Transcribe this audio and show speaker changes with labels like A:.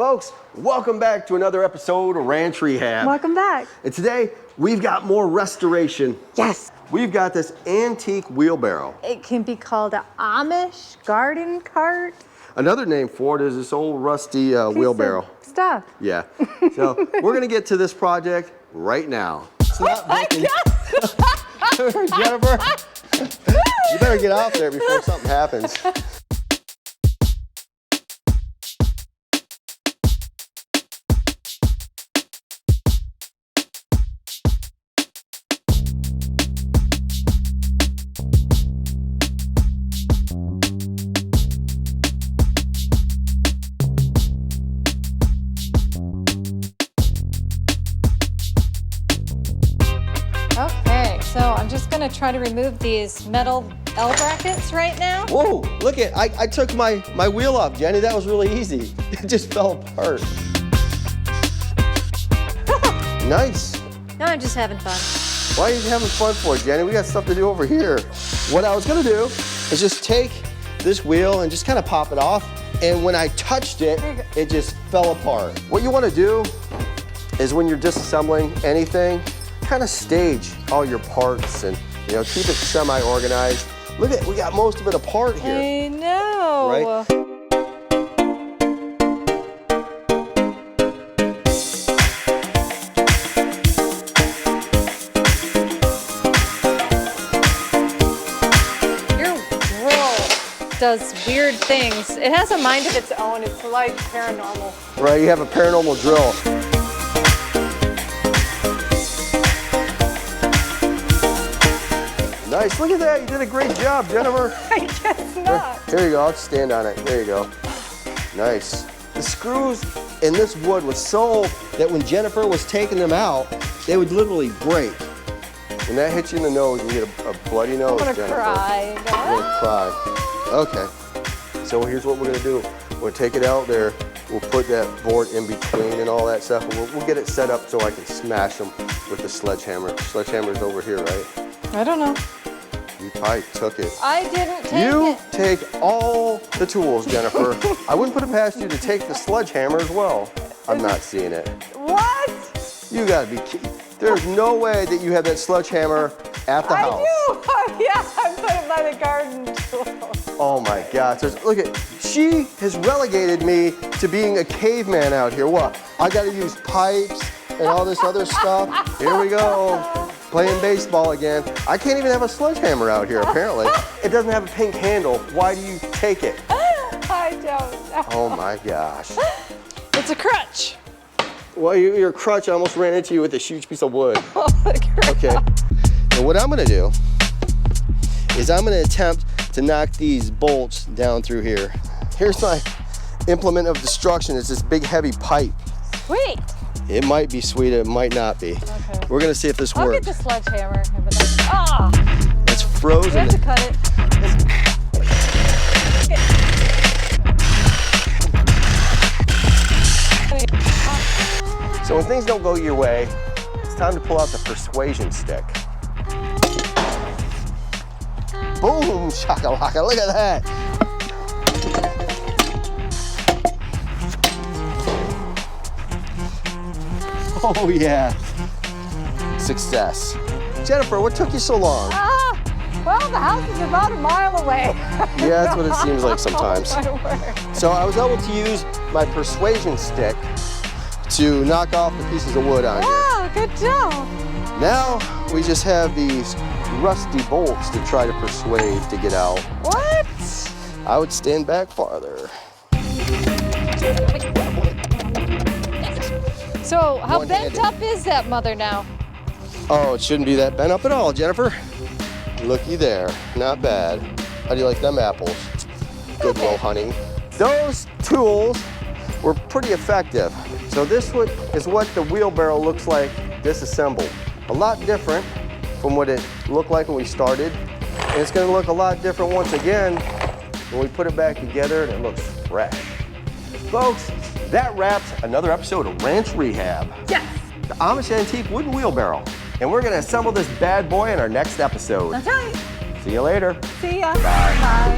A: Folks, welcome back to another episode of Ranch Rehab.
B: Welcome back.
A: And today, we've got more restoration.
B: Yes.
A: We've got this antique wheelbarrow.
B: It can be called an Amish garden cart.
A: Another name for it is this old rusty wheelbarrow.
B: Stuff.
A: Yeah. So we're gonna get to this project right now.
B: Oh my God!
A: Jennifer, you better get out there before something happens.
C: Okay, so I'm just gonna try to remove these metal L brackets right now.
A: Whoa, look at, I took my wheel off, Jenny. That was really easy. It just fell apart. Nice.
C: No, I'm just having fun.
A: Why are you having fun for, Jenny? We got stuff to do over here. What I was gonna do is just take this wheel and just kind of pop it off. And when I touched it, it just fell apart. What you wanna do is when you're disassembling anything, kind of stage all your parts and keep it semi-organized. Look at, we got most of it apart here.
C: I know.
A: Right?
C: Your drill does weird things. It has a mind of its own. It's like paranormal.
A: Right, you have a paranormal drill. Nice, look at that, you did a great job, Jennifer.
C: I guess not.
A: Here you go, I'll stand on it, there you go. Nice. The screws in this wood was so that when Jennifer was taking them out, they would literally break. When that hits you in the nose, you get a bloody nose,
C: I'm gonna
A: Jennifer.
C: cry.
A: You're gonna cry. Okay, so here's what we're gonna do. We're gonna take it out there, we'll put that board in between and all that stuff, and we'll get it set up so I can smash them with the sledgehammer. Sledgehammer's over here, right?
C: I don't know.
A: You probably took it.
C: I didn't take it.
A: You take all the tools, Jennifer. I wouldn't put it past you to take the sledgehammer as well. I'm not seeing it.
C: What?
A: You gotta be kidding. There's no way that you have that sledgehammer at the house.
C: I do. Yeah, I put it by the garden tool.
A: Oh my gosh, look at, she has relegated me to being a caveman out here. What? I gotta use pipes and all this other stuff. Here we go. Playing baseball again. I can't even have a sledgehammer out here, apparently. It doesn't have a pink handle. Why do you take it?
C: I don't know.
A: Oh my gosh.
C: It's a crutch.
A: Well, your crutch almost ran into you with this huge piece of wood.
C: Oh,
A: Okay. And what I'm gonna do is I'm gonna attempt to knock these bolts down through here. Here's my implement of destruction. It's this big heavy pipe.
C: Sweet.
A: It might be sweet, it might not be.
C: Okay.
A: We're gonna see if this
C: I'll
A: works.
C: get the sledgehammer. Ah!
A: It's frozen.
C: We have to cut it.
A: So when things don't go your way, it's time to pull out the persuasion stick. Boom, shakalaka, look at that. Oh yeah, success. Jennifer, what took you so long?
C: Well, the house is about a mile away.
A: Yeah, that's what it seems like sometimes.
C: Oh, my word.
A: So I was able to use my persuasion stick to knock off the pieces of wood on here.
C: Wow, good job.
A: Now we just have these rusty bolts to try to persuade to get out.
C: What?
A: I would stand back farther.
C: So how
A: One-handed.
C: bent up is that mother now?
A: Oh, it shouldn't be that bent up at all, Jennifer. Looky there, not bad. How do you like them apples? Good little honey. Those tools were pretty effective. So this is what the wheelbarrow looks like disassembled. A lot different from what it looked like when we started. And it's gonna look a lot different once again when we put it back together and it looks fresh. Folks, that wraps another episode of Ranch Rehab.
C: Yes.
A: The Amish antique wooden wheelbarrow. And we're gonna assemble this bad boy in our next episode.
C: That's right.
A: See you later.
C: See ya.
A: Bye.
C: Bye.